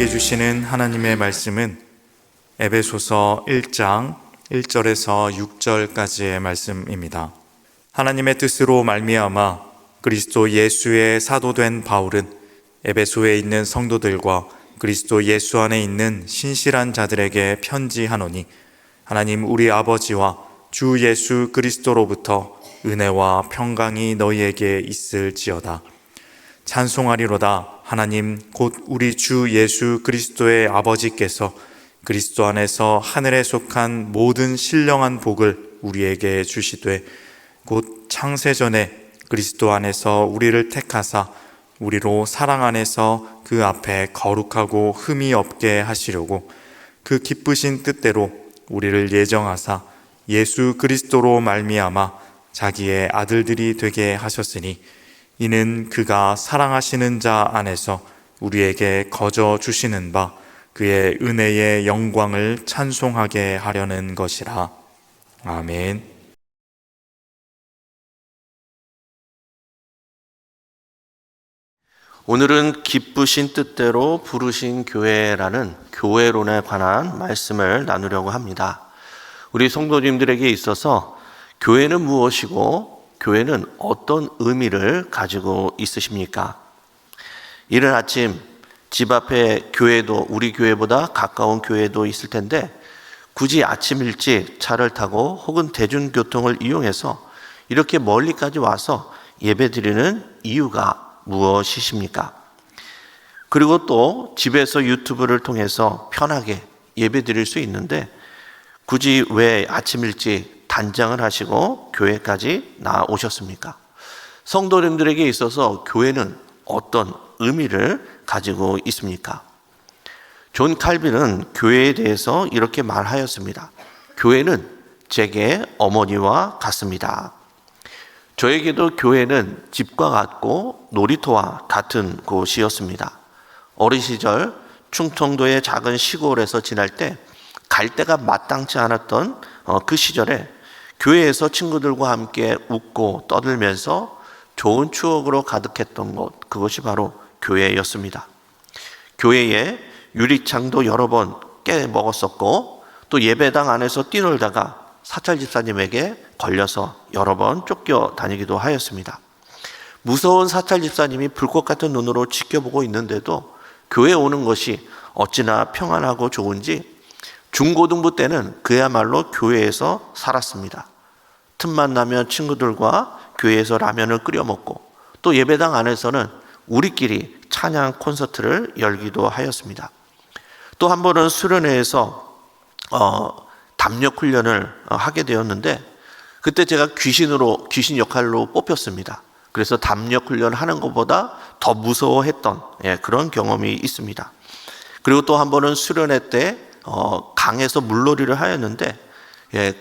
우리에게 주시는 하나님의 말씀은 에베소서 1장 1절에서 6절까지의 말씀입니다. 하나님의 뜻으로 말미암아 그리스도 예수의 사도된 바울은 에베소에 있는 성도들과 그리스도 예수 안에 있는 신실한 자들에게 편지하노니, 하나님 우리 아버지와 주 예수 그리스도로부터 은혜와 평강이 너희에게 있을지어다. 찬송하리로다. 하나님 곧 우리 주 예수 그리스도의 아버지께서 그리스도 안에서 하늘에 속한 모든 신령한 복을 우리에게 주시되, 곧 창세전에 그리스도 안에서 우리를 택하사 우리로 사랑 안에서 그 앞에 거룩하고 흠이 없게 하시려고 그 기쁘신 뜻대로 우리를 예정하사 예수 그리스도로 말미암아 자기의 아들들이 되게 하셨으니, 이는 그가 사랑하시는 자 안에서 우리에게 거저 주시는 바 그의 은혜의 영광을 찬송하게 하려는 것이라. 아멘. 오늘은 기쁘신 뜻대로 부르신 교회라는 교회론에 관한 말씀을 나누려고 합니다. 우리 성도님들에게 있어서 교회는 무엇이고 교회는 어떤 의미를 가지고 있으십니까? 이른 아침 집 앞에 교회도, 우리 교회보다 가까운 교회도 있을 텐데, 굳이 아침 일찍 차를 타고 혹은 대중교통을 이용해서 이렇게 멀리까지 와서 예배드리는 이유가 무엇이십니까? 그리고 또 집에서 유튜브를 통해서 편하게 예배드릴 수 있는데, 굳이 왜 아침 일찍 단장을 하시고 교회까지 나오셨습니까? 성도님들에게 있어서 교회는 어떤 의미를 가지고 있습니까? 존 칼빈은 교회에 대해서 이렇게 말하였습니다. 교회는 제게 어머니와 같습니다. 저에게도 교회는 집과 같고 놀이터와 같은 곳이었습니다. 어린 시절 충청도의 작은 시골에서 지날 때 갈 데가 마땅치 않았던 그 시절에 교회에서 친구들과 함께 웃고 떠들면서 좋은 추억으로 가득했던 곳, 그것이 바로 교회였습니다. 교회에 유리창도 여러 번 깨먹었었고, 또 예배당 안에서 뛰놀다가 사찰 집사님에게 걸려서 여러 번 쫓겨 다니기도 하였습니다. 무서운 사찰 집사님이 불꽃 같은 눈으로 지켜보고 있는데도 교회에 오는 것이 어찌나 평안하고 좋은지 중고등부 때는 그야말로 교회에서 살았습니다. 틈만 나면 친구들과 교회에서 라면을 끓여 먹고, 또 예배당 안에서는 우리끼리 찬양 콘서트를 열기도 하였습니다. 또 한 번은 수련회에서 담력 훈련을 하게 되었는데, 그때 제가 귀신 역할로 뽑혔습니다. 그래서 담력 훈련 하는 것보다 더 무서워했던 그런 경험이 있습니다. 그리고 또 한 번은 수련회 때 강에서 물놀이를 하였는데,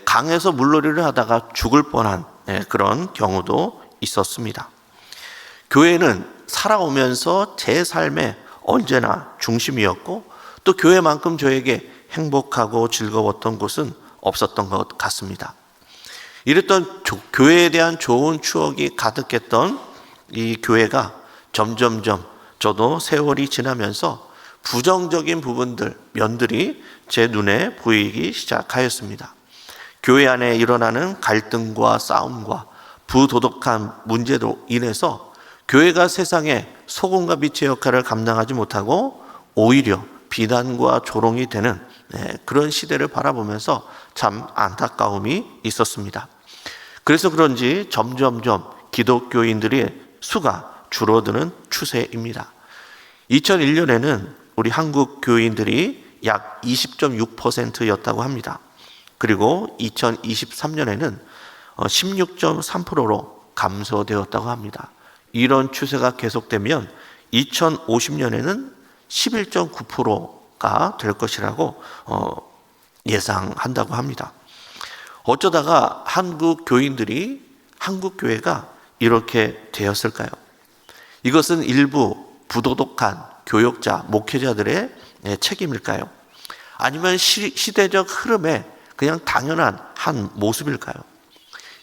강에서 물놀이를 하다가 죽을 뻔한 그런 경우도 있었습니다. 교회는 살아오면서 제 삶의 언제나 중심이었고, 또 교회만큼 저에게 행복하고 즐거웠던 곳은 없었던 것 같습니다. 이랬던 교회에 대한 좋은 추억이 가득했던 이 교회가 점점점 저도 세월이 지나면서 부정적인 면들이 제 눈에 보이기 시작하였습니다. 교회 안에 일어나는 갈등과 싸움과 부도덕한 문제로 인해서 교회가 세상에 소금과 빛의 역할을 감당하지 못하고 오히려 비난과 조롱이 되는 그런 시대를 바라보면서 참 안타까움이 있었습니다. 그래서 그런지 점점점 기독교인들의 수가 줄어드는 추세입니다. 2001년에는 우리 한국 교인들이 약 20.6%였다고 합니다. 그리고 2023년에는 16.3%로 감소되었다고 합니다. 이런 추세가 계속되면 2050년에는 11.9%가 될 것이라고 예상한다고 합니다. 어쩌다가 한국 교인들이, 한국 교회가 이렇게 되었을까요? 이것은 일부 부도덕한 교역자, 목회자들의 책임일까요? 아니면 시대적 흐름에 그냥 당연한 한 모습일까요?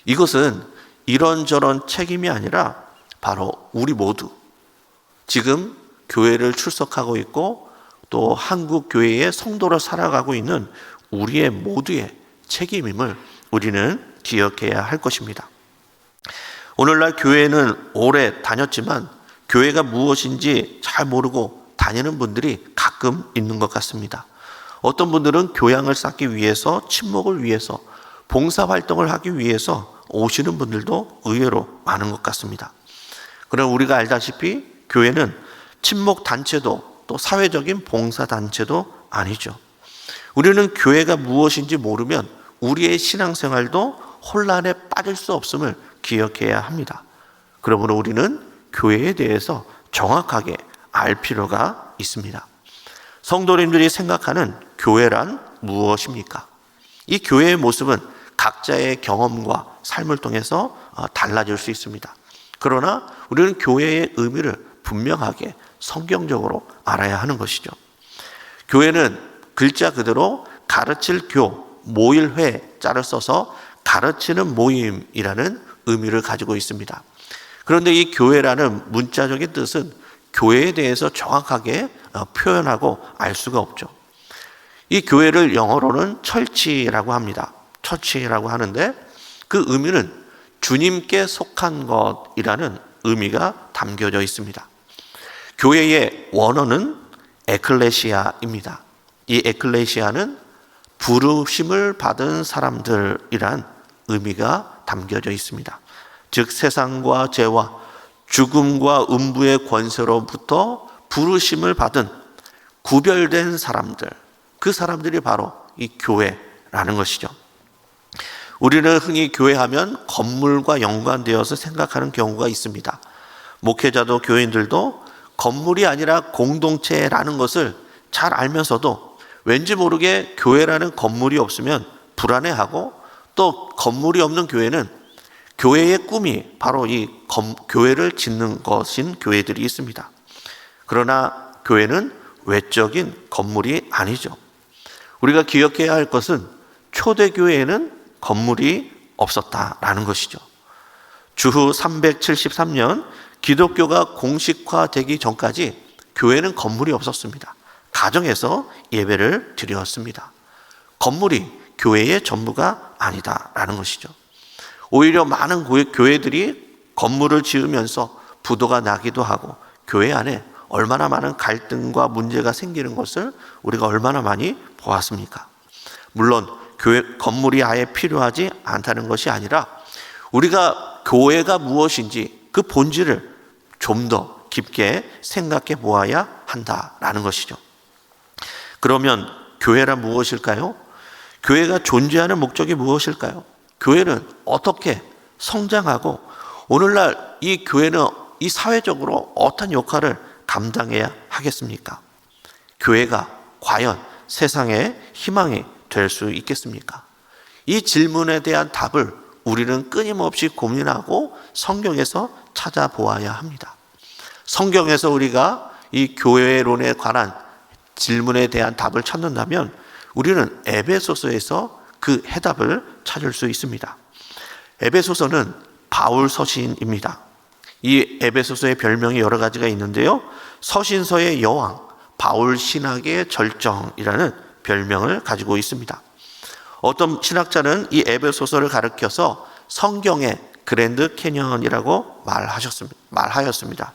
이것은 이런저런 책임이 아니라 바로 우리 모두 지금 교회를 출석하고 있고 또 한국 교회의 성도로 살아가고 있는 우리의 모두의 책임임을 우리는 기억해야 할 것입니다. 오늘날 교회는 오래 다녔지만 교회가 무엇인지 잘 모르고 다니는 분들이 가끔 있는 것 같습니다. 어떤 분들은 교양을 쌓기 위해서, 친목을 위해서, 봉사활동을 하기 위해서 오시는 분들도 의외로 많은 것 같습니다. 그러나 우리가 알다시피 교회는 친목단체도 또 사회적인 봉사단체도 아니죠. 우리는 교회가 무엇인지 모르면 우리의 신앙생활도 혼란에 빠질 수 없음을 기억해야 합니다. 그러므로 우리는 교회에 대해서 정확하게 알 필요가 있습니다. 성도님들이 생각하는 교회란 무엇입니까? 이 교회의 모습은 각자의 경험과 삶을 통해서 달라질 수 있습니다. 그러나 우리는 교회의 의미를 분명하게 성경적으로 알아야 하는 것이죠. 교회는 글자 그대로 가르칠 교, 모일 회자를 써서 가르치는 모임이라는 의미를 가지고 있습니다. 그런데 이 교회라는 문자적인 뜻은 교회에 대해서 정확하게 표현하고 알 수가 없죠. 이 교회를 영어로는 철치라고 합니다. 철치라고 하는데 그 의미는 주님께 속한 것이라는 의미가 담겨져 있습니다. 교회의 원어는 에클레시아입니다. 이 에클레시아는 부르심을 받은 사람들이란 의미가 담겨져 있습니다. 즉 세상과 죄와 죽음과 음부의 권세로부터 부르심을 받은 구별된 사람들, 그 사람들이 바로 이 교회라는 것이죠. 우리는 흔히 교회하면 건물과 연관되어서 생각하는 경우가 있습니다. 목회자도 교인들도 건물이 아니라 공동체라는 것을 잘 알면서도 왠지 모르게 교회라는 건물이 없으면 불안해하고, 또 건물이 없는 교회는 교회의 꿈이 바로 이 교회를 짓는 것인 교회들이 있습니다. 그러나 교회는 외적인 건물이 아니죠. 우리가 기억해야 할 것은 초대교회에는 건물이 없었다라는 것이죠. 주후 373년 기독교가 공식화되기 전까지 교회는 건물이 없었습니다. 가정에서 예배를 드렸습니다. 건물이 교회의 전부가 아니다라는 것이죠. 오히려 많은 교회들이 건물을 지으면서 부도가 나기도 하고 교회 안에 얼마나 많은 갈등과 문제가 생기는 것을 우리가 얼마나 많이 보았습니까? 물론 교회 건물이 아예 필요하지 않다는 것이 아니라 우리가 교회가 무엇인지 그 본질을 좀 더 깊게 생각해 보아야 한다라는 것이죠. 그러면 교회란 무엇일까요? 교회가 존재하는 목적이 무엇일까요? 교회는 어떻게 성장하고 오늘날 이 교회는 이 사회적으로 어떤 역할을 감당해야 하겠습니까? 교회가 과연 세상의 희망이 될 수 있겠습니까? 이 질문에 대한 답을 우리는 끊임없이 고민하고 성경에서 찾아보아야 합니다. 성경에서 우리가 이 교회론에 관한 질문에 대한 답을 찾는다면 우리는 에베소서에서 그 해답을 찾을 수 있습니다. 에베소서는 바울 서신입니다. 이 에베소서의 별명이 여러 가지가 있는데요. 서신서의 여왕, 바울 신학의 절정이라는 별명을 가지고 있습니다. 어떤 신학자는 이 에베소서를 가리켜서 성경의 그랜드 캐년이라고 말하였습니다.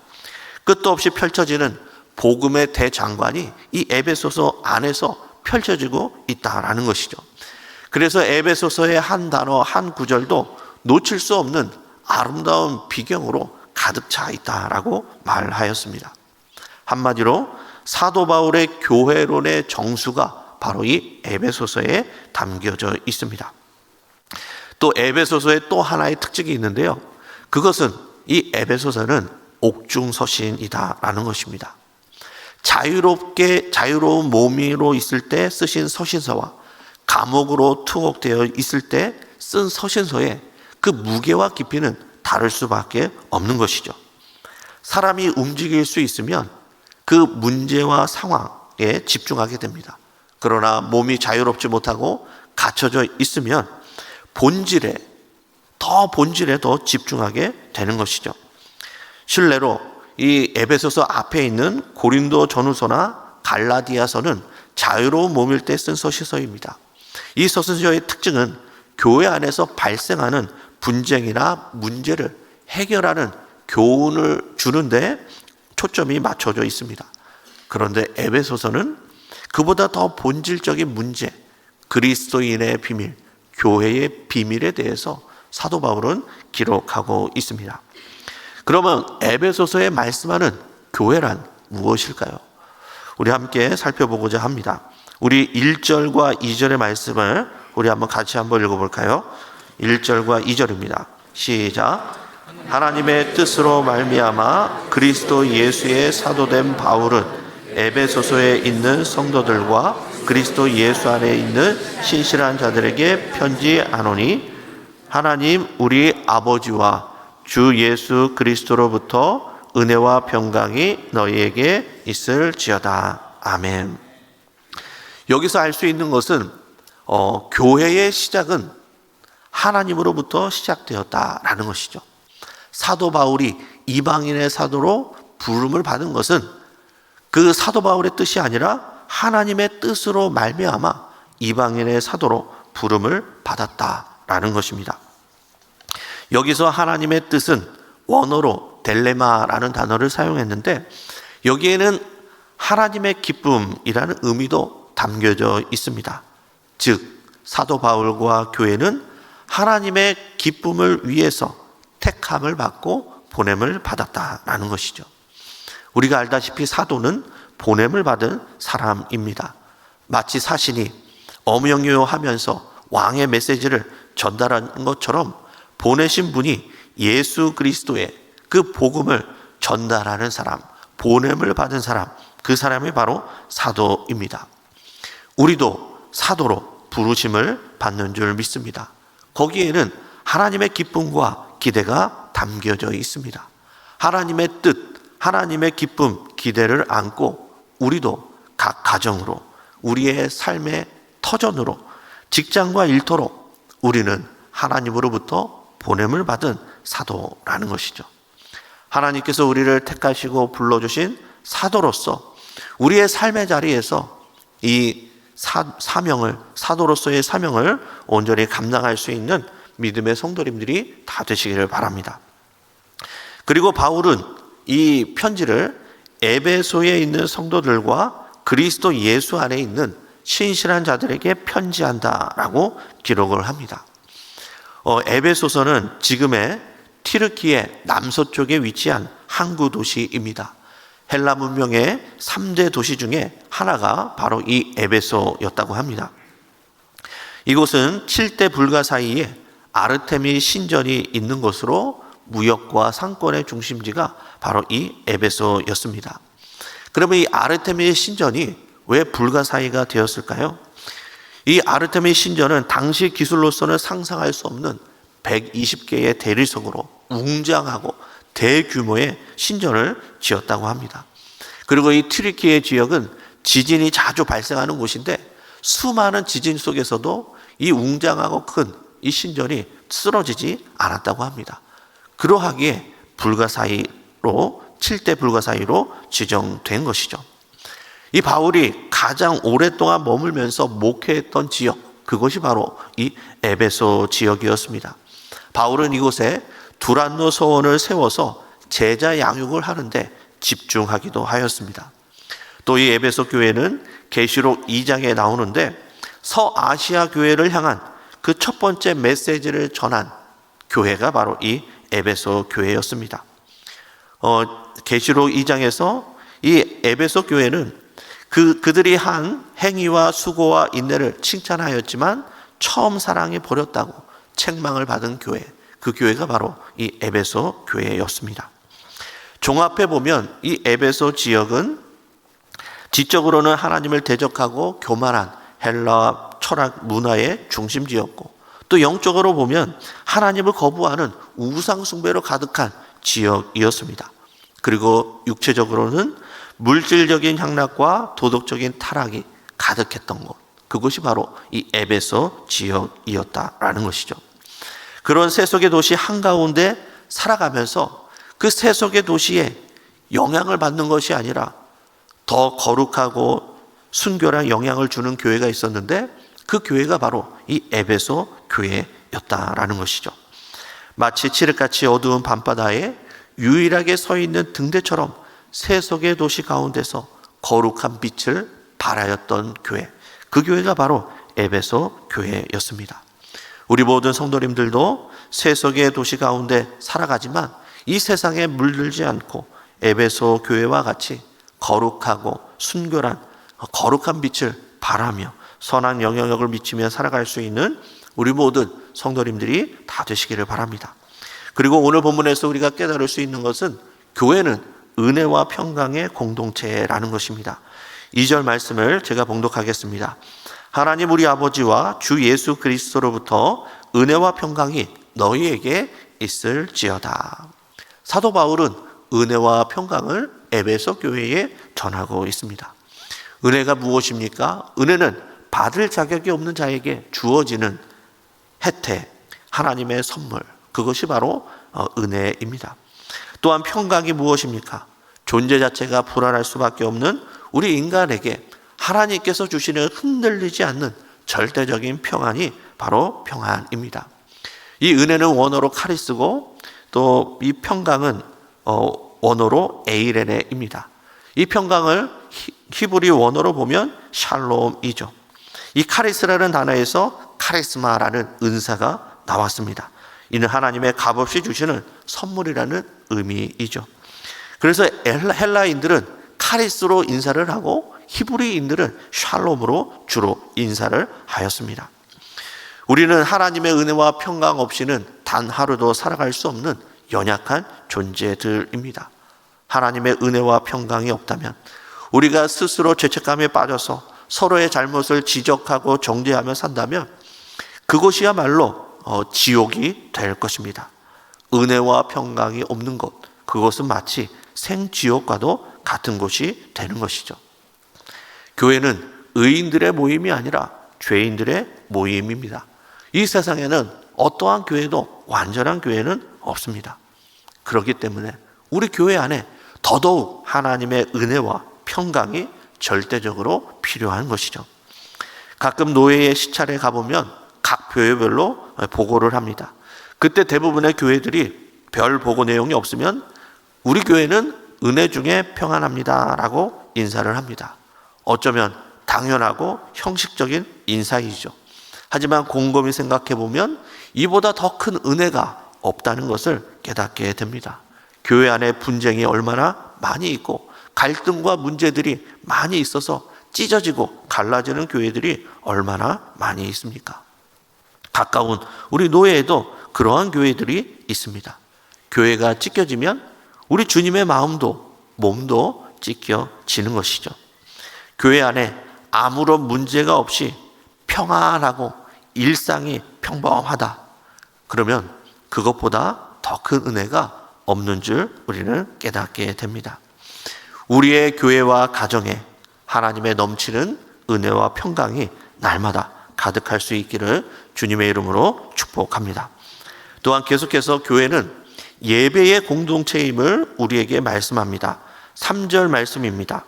끝도 없이 펼쳐지는 복음의 대장관이 이 에베소서 안에서 펼쳐지고 있다라는 것이죠. 그래서 에베소서의 한 단어, 한 구절도 놓칠 수 없는 아름다운 비경으로 가득 차 있다라고 말하였습니다. 한마디로 사도 바울의 교회론의 정수가 바로 이 에베소서에 담겨져 있습니다. 또 에베소서의 또 하나의 특징이 있는데요. 그것은 이 에베소서는 옥중서신이다라는 것입니다. 자유로운 몸으로 있을 때 쓰신 서신서와 감옥으로 투옥되어 있을 때 쓴 서신서의 그 무게와 깊이는 다를 수밖에 없는 것이죠. 사람이 움직일 수 있으면 그 문제와 상황에 집중하게 됩니다. 그러나 몸이 자유롭지 못하고 갇혀져 있으면 본질에 더 집중하게 되는 것이죠. 실례로 이 에베소서 앞에 있는 고린도 전후서나 갈라디아서는 자유로운 몸일 때 쓴 서신서입니다. 이 서신서의 특징은 교회 안에서 발생하는 분쟁이나 문제를 해결하는 교훈을 주는데 초점이 맞춰져 있습니다. 그런데 에베소서는 그보다 더 본질적인 문제, 그리스도인의 비밀, 교회의 비밀에 대해서 사도 바울은 기록하고 있습니다. 그러면 에베소서에 말씀하는 교회란 무엇일까요? 우리 함께 살펴보고자 합니다. 우리 1절과 2절의 말씀을 우리 같이 한번 읽어볼까요? 1절과 2절입니다. 시작. 하나님의 뜻으로 말미암아 그리스도 예수의 사도된 바울은 에베소서에 있는 성도들과 그리스도 예수 안에 있는 신실한 자들에게 편지하노니 하나님 우리 아버지와 주 예수 그리스도로부터 은혜와 평강이 너희에게 있을지어다. 아멘. 여기서 알 수 있는 것은 교회의 시작은 하나님으로부터 시작되었다라는 것이죠. 사도 바울이 이방인의 사도로 부름을 받은 것은 그 사도 바울의 뜻이 아니라 하나님의 뜻으로 말미암아 이방인의 사도로 부름을 받았다라는 것입니다. 여기서 하나님의 뜻은 원어로 델레마라는 단어를 사용했는데 여기에는 하나님의 기쁨이라는 의미도 담겨져 있습니다. 즉 사도 바울과 교회는 하나님의 기쁨을 위해서 택함을 받고 보냄을 받았다라는 것이죠. 우리가 알다시피 사도는 보냄을 받은 사람입니다. 마치 사신이 어명요하면서 왕의 메시지를 전달한 것처럼 보내신 분이 예수 그리스도의 그 복음을 전달하는 사람, 보냄을 받은 사람, 그 사람이 바로 사도입니다. 우리도 사도로 부르심을 받는 줄 믿습니다. 거기에는 하나님의 기쁨과 기대가 담겨져 있습니다. 하나님의 뜻, 하나님의 기쁨, 기대를 안고 우리도 각 가정으로 우리의 삶의 터전으로 직장과 일터로 우리는 하나님으로부터 보냄을 받은 사도라는 것이죠. 하나님께서 우리를 택하시고 불러주신 사도로서 우리의 삶의 자리에서 이 사명을, 사도로서의 사명을 온전히 감당할 수 있는 믿음의 성도님들이 다 되시기를 바랍니다. 그리고 바울은 이 편지를 에베소에 있는 성도들과 그리스도 예수 안에 있는 신실한 자들에게 편지한다라고 기록을 합니다. 에베소서는 지금의 튀르키예 남서쪽에 위치한 항구 도시입니다. 헬라 문명의 3대 도시 중에 하나가 바로 이 에베소였다고 합니다. 이곳은 7대 불가 사이에 아르테미 신전이 있는 곳으로 무역과 상권의 중심지가 바로 이 에베소였습니다. 그러면 이 아르테미 신전이 왜 불가 사이가 되었을까요? 이 아르테미 신전은 당시 기술로서는 상상할 수 없는 120개의 대리석으로 웅장하고 대규모의 신전을 지었다고 합니다. 그리고 이 튀르키예 지역은 지진이 자주 발생하는 곳인데 수많은 지진 속에서도 이 웅장하고 큰 이 신전이 쓰러지지 않았다고 합니다. 그러하기에 불가사의로 7대 불가사의로 지정된 것이죠. 이 바울이 가장 오랫동안 머물면서 목회했던 지역, 그것이 바로 이 에베소 지역이었습니다. 바울은 이곳에 두란노 서원을 세워서 제자 양육을 하는데 집중하기도 하였습니다. 또 이 에베소 교회는 계시록 2장에 나오는데 서아시아 교회를 향한 그 첫 번째 메시지를 전한 교회가 바로 이 에베소 교회였습니다. 계시록 2장에서 이 에베소 교회는 그들이 한 행위와 수고와 인내를 칭찬하였지만 처음 사랑이 버렸다고 책망을 받은 교회, 그 교회가 바로 이 에베소 교회였습니다. 종합해 보면 이 에베소 지역은 지적으로는 하나님을 대적하고 교만한 헬라 철학 문화의 중심지였고 또 영적으로 보면 하나님을 거부하는 우상 숭배로 가득한 지역이었습니다. 그리고 육체적으로는 물질적인 향락과 도덕적인 타락이 가득했던 곳, 그것이 바로 이 에베소 지역이었다라는 것이죠. 그런 세속의 도시 한가운데 살아가면서 그 세속의 도시에 영향을 받는 것이 아니라 더 거룩하고 순결한 영향을 주는 교회가 있었는데 그 교회가 바로 이 에베소 교회였다라는 것이죠. 마치 칠흑같이 어두운 밤바다에 유일하게 서 있는 등대처럼 세속의 도시 가운데서 거룩한 빛을 발하였던 교회, 그 교회가 바로 에베소 교회였습니다. 우리 모든 성도님들도 세속의 도시 가운데 살아가지만 이 세상에 물들지 않고 에베소 교회와 같이 거룩하고 순결한 거룩한 빛을 발하며 선한 영향력을 미치며 살아갈 수 있는 우리 모든 성도님들이 다 되시기를 바랍니다. 그리고 오늘 본문에서 우리가 깨달을 수 있는 것은 교회는 은혜와 평강의 공동체라는 것입니다. 2절 말씀을 제가 봉독하겠습니다. 하나님 우리 아버지와 주 예수 그리스도로부터 은혜와 평강이 너희에게 있을지어다. 사도 바울은 은혜와 평강을 에베소 교회에 전하고 있습니다. 은혜가 무엇입니까? 은혜는 받을 자격이 없는 자에게 주어지는 혜택, 하나님의 선물, 그것이 바로 은혜입니다. 또한 평강이 무엇입니까? 존재 자체가 불안할 수밖에 없는 우리 인간에게 하나님께서 주시는 흔들리지 않는 절대적인 평안이 바로 평안입니다. 이 은혜는 원어로 카리스고 또 이 평강은 원어로 에이레네입니다. 이 평강을 히브리 원어로 보면 샬롬이죠. 이 카리스라는 단어에서 카리스마라는 은사가 나왔습니다. 이는 하나님의 값없이 주시는 선물이라는 의미이죠. 그래서 헬라인들은 카리스로 인사를 하고 히브리인들은 샬롬으로 주로 인사를 하였습니다. 우리는 하나님의 은혜와 평강 없이는 단 하루도 살아갈 수 없는 연약한 존재들입니다. 하나님의 은혜와 평강이 없다면 우리가 스스로 죄책감에 빠져서 서로의 잘못을 지적하고 정죄하며 산다면 그것이야말로 지옥이 될 것입니다. 은혜와 평강이 없는 것, 그것은 마치 생지옥과도 같은 곳이 되는 것이죠. 교회는 의인들의 모임이 아니라 죄인들의 모임입니다. 이 세상에는 어떠한 교회도 완전한 교회는 없습니다. 그렇기 때문에 우리 교회 안에 더더욱 하나님의 은혜와 평강이 절대적으로 필요한 것이죠. 가끔 노예의 시찰에 가보면 각 교회별로 보고를 합니다. 그때 대부분의 교회들이 별 보고 내용이 없으면 우리 교회는 은혜 중에 평안합니다 라고 인사를 합니다. 어쩌면 당연하고 형식적인 인사이죠. 하지만 곰곰이 생각해 보면 이보다 더 큰 은혜가 없다는 것을 깨닫게 됩니다. 교회 안에 분쟁이 얼마나 많이 있고 갈등과 문제들이 많이 있어서 찢어지고 갈라지는 교회들이 얼마나 많이 있습니까? 가까운 우리 노예에도 그러한 교회들이 있습니다. 교회가 찢겨지면 우리 주님의 마음도 몸도 찢겨지는 것이죠. 교회 안에 아무런 문제가 없이 평안하고 일상이 평범하다. 그러면 그것보다 더 큰 은혜가 없는 줄 우리는 깨닫게 됩니다. 우리의 교회와 가정에 하나님의 넘치는 은혜와 평강이 날마다 가득할 수 있기를 주님의 이름으로 축복합니다. 또한 계속해서 교회는 예배의 공동체임을 우리에게 말씀합니다. 3절 말씀입니다.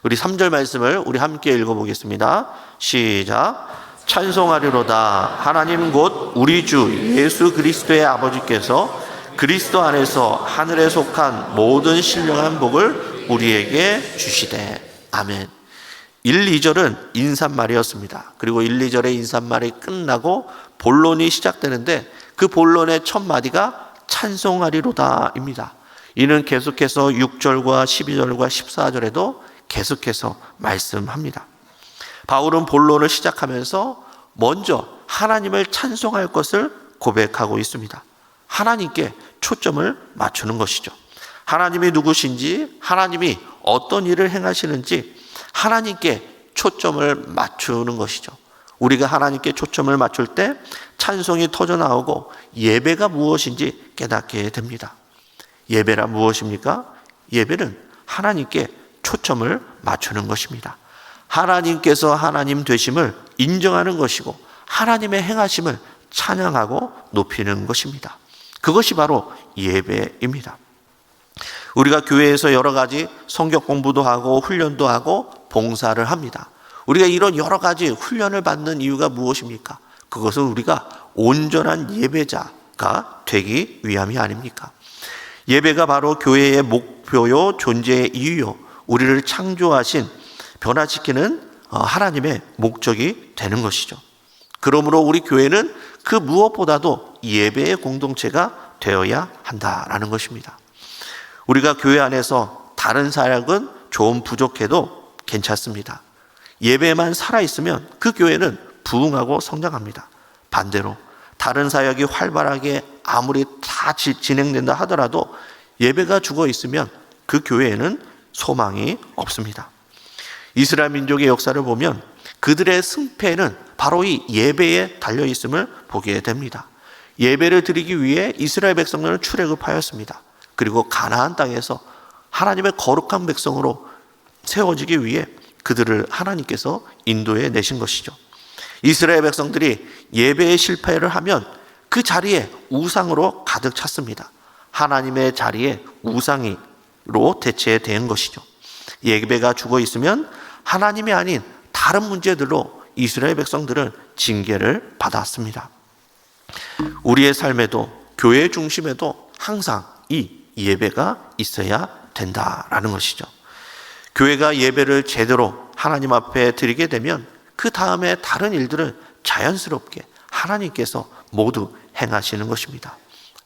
우리 3절 말씀을 우리 함께 읽어보겠습니다. 시작. 찬송하리로다. 하나님 곧 우리 주 예수 그리스도의 아버지께서 그리스도 안에서 하늘에 속한 모든 신령한 복을 우리에게 주시되. 아멘. 1, 2절은 인사말이었습니다. 그리고 1, 2절의 인사말이 끝나고 본론이 시작되는데 그 본론의 첫 마디가 찬송하리로다입니다. 이는 계속해서 6절과 12절과 14절에도 계속해서 말씀합니다. 바울은 본론을 시작하면서 먼저 하나님을 찬송할 것을 고백하고 있습니다. 하나님께 초점을 맞추는 것이죠. 하나님이 누구신지, 하나님이 어떤 일을 행하시는지 하나님께 초점을 맞추는 것이죠. 우리가 하나님께 초점을 맞출 때 찬송이 터져 나오고 예배가 무엇인지 깨닫게 됩니다. 예배란 무엇입니까? 예배는 하나님께 초점을 맞추는 것입니다. 하나님께서 하나님 되심을 인정하는 것이고 하나님의 행하심을 찬양하고 높이는 것입니다. 그것이 바로 예배입니다. 우리가 교회에서 여러 가지 성경 공부도 하고 훈련도 하고 봉사를 합니다. 우리가 이런 여러 가지 훈련을 받는 이유가 무엇입니까? 그것은 우리가 온전한 예배자가 되기 위함이 아닙니까? 예배가 바로 교회의 목표요, 존재의 이유요, 우리를 창조하신, 변화시키는 하나님의 목적이 되는 것이죠. 그러므로 우리 교회는 그 무엇보다도 예배의 공동체가 되어야 한다라는 것입니다. 우리가 교회 안에서 다른 사역은 좀 부족해도 괜찮습니다. 예배만 살아있으면 그 교회는 부흥하고 성장합니다. 반대로 다른 사역이 활발하게 아무리 다 진행된다 하더라도 예배가 죽어 있으면 그 교회에는 소망이 없습니다. 이스라엘 민족의 역사를 보면 그들의 승패는 바로 이 예배에 달려 있음을 보게 됩니다. 예배를 드리기 위해 이스라엘 백성들은 출애굽하였습니다. 그리고 가나안 땅에서 하나님의 거룩한 백성으로 세워지기 위해 그들을 하나님께서 인도해 내신 것이죠. 이스라엘 백성들이 예배에 실패를 하면 그 자리에 우상으로 가득 찼습니다. 하나님의 자리에 우상으로 대체된 것이죠. 예배가 죽어 있으면 하나님이 아닌 다른 문제들로 이스라엘 백성들은 징계를 받았습니다. 우리의 삶에도 교회 중심에도 항상 이 예배가 있어야 된다라는 것이죠. 교회가 예배를 제대로 하나님 앞에 드리게 되면 그 다음에 다른 일들은 자연스럽게 하나님께서 모두 행하시는 것입니다.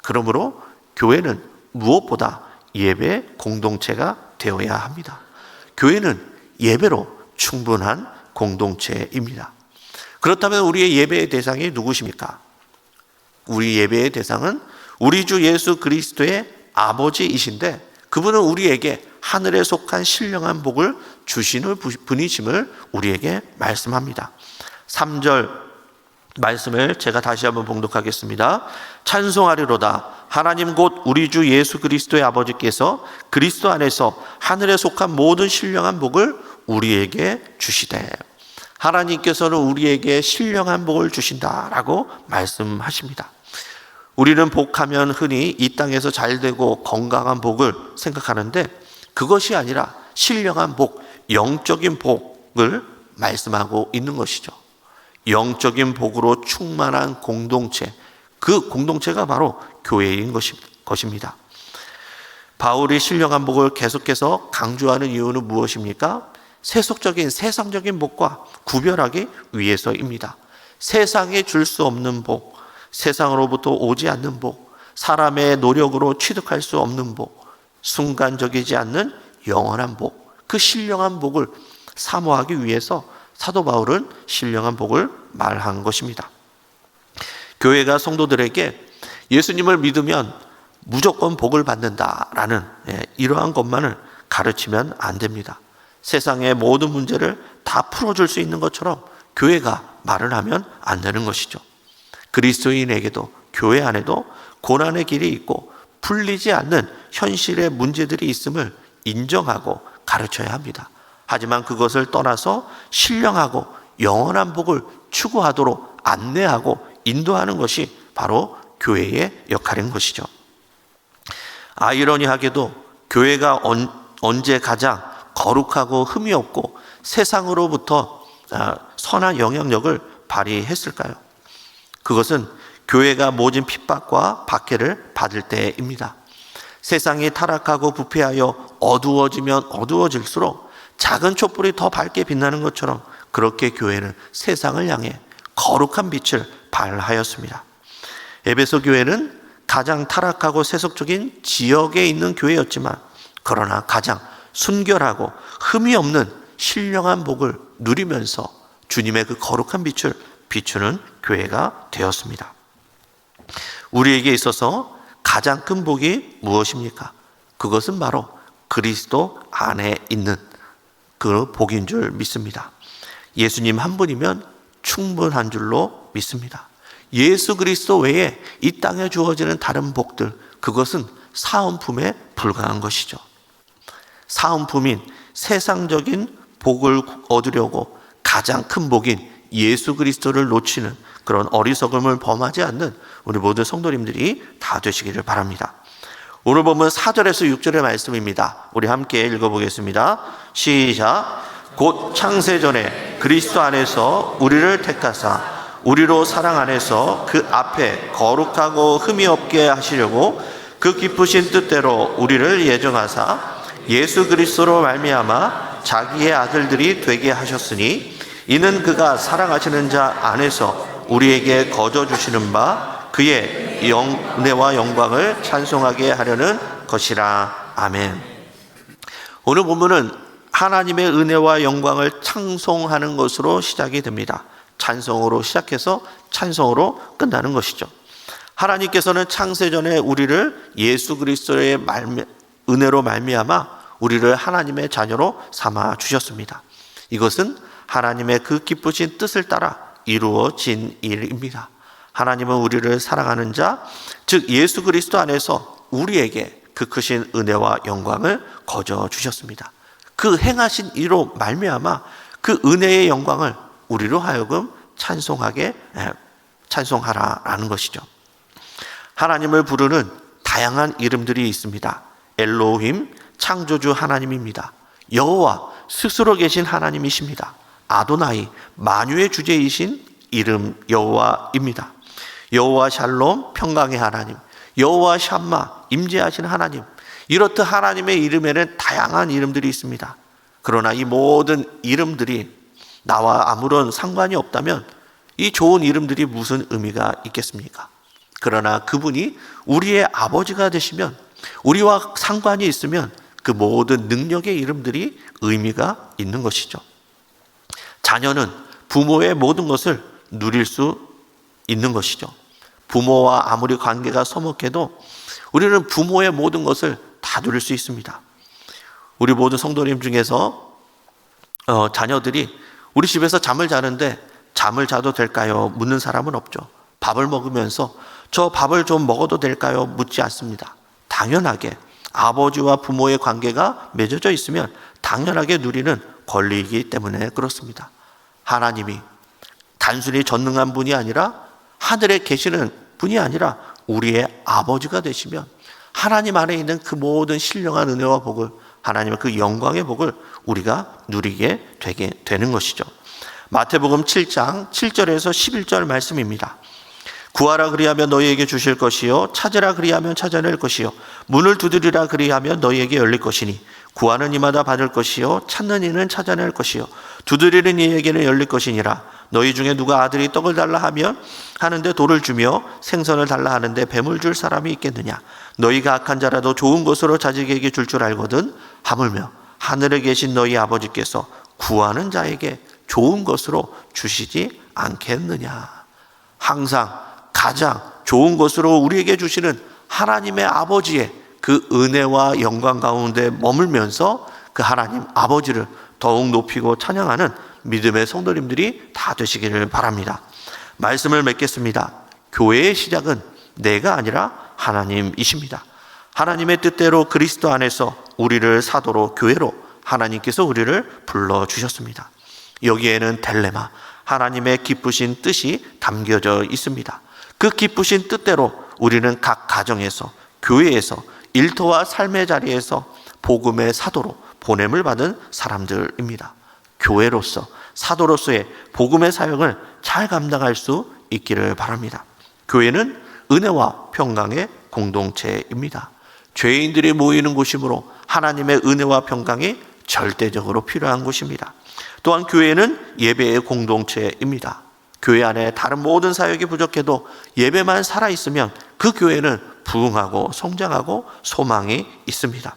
그러므로 교회는 무엇보다 예배 공동체가 되어야 합니다. 교회는 예배로 충분한 공동체입니다. 그렇다면 우리의 예배의 대상이 누구십니까? 우리 예배의 대상은 우리 주 예수 그리스도의 아버지이신데 그분은 우리에게 하늘에 속한 신령한 복을 주시는 분이심을 우리에게 말씀합니다. 3절 말씀을 제가 다시 한번 봉독하겠습니다. 찬송하리로다. 하나님 곧 우리 주 예수 그리스도의 아버지께서 그리스도 안에서 하늘에 속한 모든 신령한 복을 우리에게 주시되, 하나님께서는 우리에게 신령한 복을 주신다라고 말씀하십니다. 우리는 복하면 흔히 이 땅에서 잘되고 건강한 복을 생각하는데 그것이 아니라 신령한 복, 영적인 복을 말씀하고 있는 것이죠. 영적인 복으로 충만한 공동체, 그 공동체가 바로 교회인 것입니다. 바울이 신령한 복을 계속해서 강조하는 이유는 무엇입니까? 세속적인 세상적인 복과 구별하기 위해서입니다. 세상에 줄 수 없는 복, 세상으로부터 오지 않는 복, 사람의 노력으로 취득할 수 없는 복, 순간적이지 않는 영원한 복, 그 신령한 복을 사모하기 위해서 사도 바울은 신령한 복을 말한 것입니다. 교회가 성도들에게 예수님을 믿으면 무조건 복을 받는다라는 이러한 것만을 가르치면 안 됩니다. 세상의 모든 문제를 다 풀어줄 수 있는 것처럼 교회가 말을 하면 안 되는 것이죠. 그리스도인에게도 교회 안에도 고난의 길이 있고 풀리지 않는 현실의 문제들이 있음을 인정하고 가르쳐야 합니다. 하지만 그것을 떠나서 신령하고 영원한 복을 추구하도록 안내하고 인도하는 것이 바로 교회의 역할인 것이죠. 아이러니하게도 교회가 언제 가장 거룩하고 흠이 없고 세상으로부터 선한 영향력을 발휘했을까요? 그것은 교회가 모진 핍박과 박해를 받을 때입니다. 세상이 타락하고 부패하여 어두워지면 어두워질수록 작은 촛불이 더 밝게 빛나는 것처럼 그렇게 교회는 세상을 향해 거룩한 빛을 발하였습니다. 에베소 교회는 가장 타락하고 세속적인 지역에 있는 교회였지만 그러나 가장 순결하고 흠이 없는 신령한 복을 누리면서 주님의 그 거룩한 빛을 비추는 교회가 되었습니다. 우리에게 있어서 가장 큰 복이 무엇입니까? 그것은 바로 그리스도 안에 있는 그 복인 줄 믿습니다. 예수님 한 분이면 충분한 줄로 믿습니다. 예수 그리스도 외에 이 땅에 주어지는 다른 복들, 그것은 사은품에 불과한 것이죠. 사은품인 세상적인 복을 얻으려고 가장 큰 복인 예수 그리스도를 놓치는 그런 어리석음을 범하지 않는 우리 모든 성도님들이 다 되시기를 바랍니다. 오늘 보면 4절에서 6절의 말씀입니다. 우리 함께 읽어보겠습니다. 시작. 곧 창세전에 그리스도 안에서 우리를 택하사 우리로 사랑 안에서 그 앞에 거룩하고 흠이 없게 하시려고 그 기쁘신 뜻대로 우리를 예정하사 예수 그리스도로 말미암아 자기의 아들들이 되게 하셨으니 이는 그가 사랑하시는 자 안에서 우리에게 거저 주시는 바 그의 은혜와 영광을 찬송하게 하려는 것이라. 아멘. 오늘 본문은 하나님의 은혜와 영광을 찬송하는 것으로 시작이 됩니다. 찬송으로 시작해서 찬송으로 끝나는 것이죠. 하나님께서는 창세전에 우리를 예수 그리스도의 은혜로 말미암아 우리를 하나님의 자녀로 삼아 주셨습니다. 이것은 하나님의 그 기쁘신 뜻을 따라 이루어진 일입니다. 하나님은 우리를 사랑하는 자, 즉 예수 그리스도 안에서 우리에게 그 크신 은혜와 영광을 거저 주셨습니다. 그 행하신 이로 말미암아 그 은혜의 영광을 우리로 하여금 찬송하라라는 것이죠. 하나님을 부르는 다양한 이름들이 있습니다. 엘로힘, 창조주 하나님입니다. 여호와, 스스로 계신 하나님이십니다. 아도나이, 만유의 주제이신 이름 여호와입니다. 여호와 샬롬, 평강의 하나님, 여호와 샴마, 임재하신 하나님. 이렇듯 하나님의 이름에는 다양한 이름들이 있습니다. 그러나 이 모든 이름들이 나와 아무런 상관이 없다면 이 좋은 이름들이 무슨 의미가 있겠습니까? 그러나 그분이 우리의 아버지가 되시면, 우리와 상관이 있으면 그 모든 능력의 이름들이 의미가 있는 것이죠. 자녀는 부모의 모든 것을 누릴 수 있는 것이죠. 부모와 아무리 관계가 서먹해도 우리는 부모의 모든 것을 다 누릴 수 있습니다. 우리 모든 성도님 중에서 자녀들이 우리 집에서 잠을 자는데 잠을 자도 될까요? 묻는 사람은 없죠. 밥을 먹으면서 저 밥을 좀 먹어도 될까요? 묻지 않습니다. 당연하게 아버지와 부모의 관계가 맺어져 있으면 당연하게 누리는 권리이기 때문에 그렇습니다. 하나님이 단순히 전능한 분이 아니라 하늘에 계시는 분이 아니라 우리의 아버지가 되시면 하나님 안에 있는 그 모든 신령한 은혜와 복을, 하나님의 그 영광의 복을 우리가 누리게 되게 되는 것이죠. 마태복음 7장 7절에서 11절 말씀입니다. 구하라 그리하면 너희에게 주실 것이요 찾으라 그리하면 찾아낼 것이요 문을 두드리라 그리하면 너희에게 열릴 것이니 구하는 이마다 받을 것이요 찾는 이는 찾아낼 것이요 두드리는 이에게는 열릴 것이니라. 너희 중에 누가 아들이 떡을 달라 하면 하는데 돌을 주며 생선을 달라 하는데 뱀을 줄 사람이 있겠느냐. 너희가 악한 자라도 좋은 것으로 자식에게 줄 줄 알거든 하물며 하늘에 계신 너희 아버지께서 구하는 자에게 좋은 것으로 주시지 않겠느냐. 항상 가장 좋은 것으로 우리에게 주시는 하나님의 아버지의 그 은혜와 영광 가운데 머물면서 그 하나님 아버지를 더욱 높이고 찬양하는 믿음의 성도님들이 다 되시기를 바랍니다. 말씀을 맺겠습니다. 교회의 시작은 내가 아니라 하나님이십니다. 하나님의 뜻대로 그리스도 안에서 우리를 사도로 교회로 하나님께서 우리를 불러주셨습니다. 여기에는 델레마, 하나님의 기쁘신 뜻이 담겨져 있습니다. 그 기쁘신 뜻대로 우리는 각 가정에서, 교회에서, 일터와 삶의 자리에서 복음의 사도로 보냄을 받은 사람들입니다. 교회로서, 사도로서의 복음의 사역을 잘 감당할 수 있기를 바랍니다. 교회는 은혜와 평강의 공동체입니다. 죄인들이 모이는 곳이므로 하나님의 은혜와 평강이 절대적으로 필요한 곳입니다. 또한 교회는 예배의 공동체입니다. 교회 안에 다른 모든 사역이 부족해도 예배만 살아있으면 그 교회는 부흥하고 성장하고 소망이 있습니다.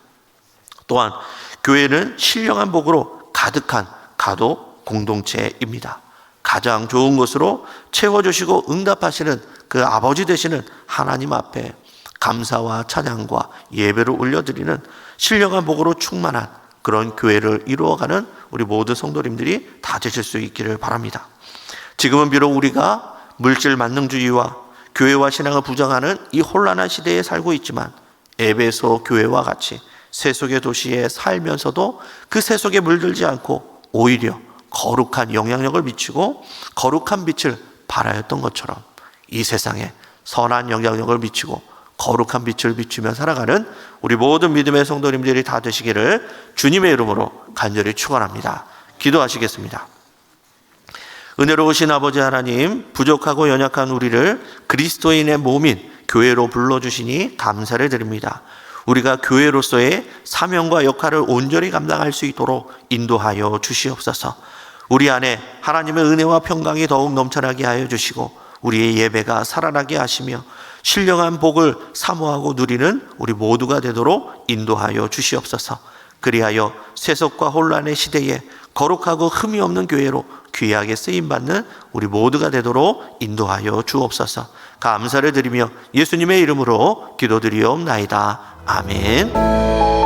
또한 교회는 신령한 복으로 가득한 가도 공동체입니다. 가장 좋은 것으로 채워주시고 응답하시는 그 아버지 되시는 하나님 앞에 감사와 찬양과 예배를 올려드리는 신령한 복으로 충만한 그런 교회를 이루어가는 우리 모든 성도님들이 다 되실 수 있기를 바랍니다. 지금은 비록 우리가 물질 만능주의와 교회와 신앙을 부정하는 이 혼란한 시대에 살고 있지만 에베소 교회와 같이 세속의 도시에 살면서도 그 세속에 물들지 않고 오히려 거룩한 영향력을 미치고 거룩한 빛을 발하였던 것처럼 이 세상에 선한 영향력을 미치고 거룩한 빛을 비추며 살아가는 우리 모든 믿음의 성도님들이 다 되시기를 주님의 이름으로 간절히 축원합니다. 기도하시겠습니다. 은혜로우신 아버지 하나님, 부족하고 연약한 우리를 그리스도인의 몸인 교회로 불러주시니 감사를 드립니다. 우리가 교회로서의 사명과 역할을 온전히 감당할 수 있도록 인도하여 주시옵소서. 우리 안에 하나님의 은혜와 평강이 더욱 넘쳐나게 하여 주시고 우리의 예배가 살아나게 하시며 신령한 복을 사모하고 누리는 우리 모두가 되도록 인도하여 주시옵소서. 그리하여 세속과 혼란의 시대에 거룩하고 흠이 없는 교회로 귀하게 쓰임받는 우리 모두가 되도록 인도하여 주옵소서. 감사를 드리며 예수님의 이름으로 기도드리옵나이다. 아멘.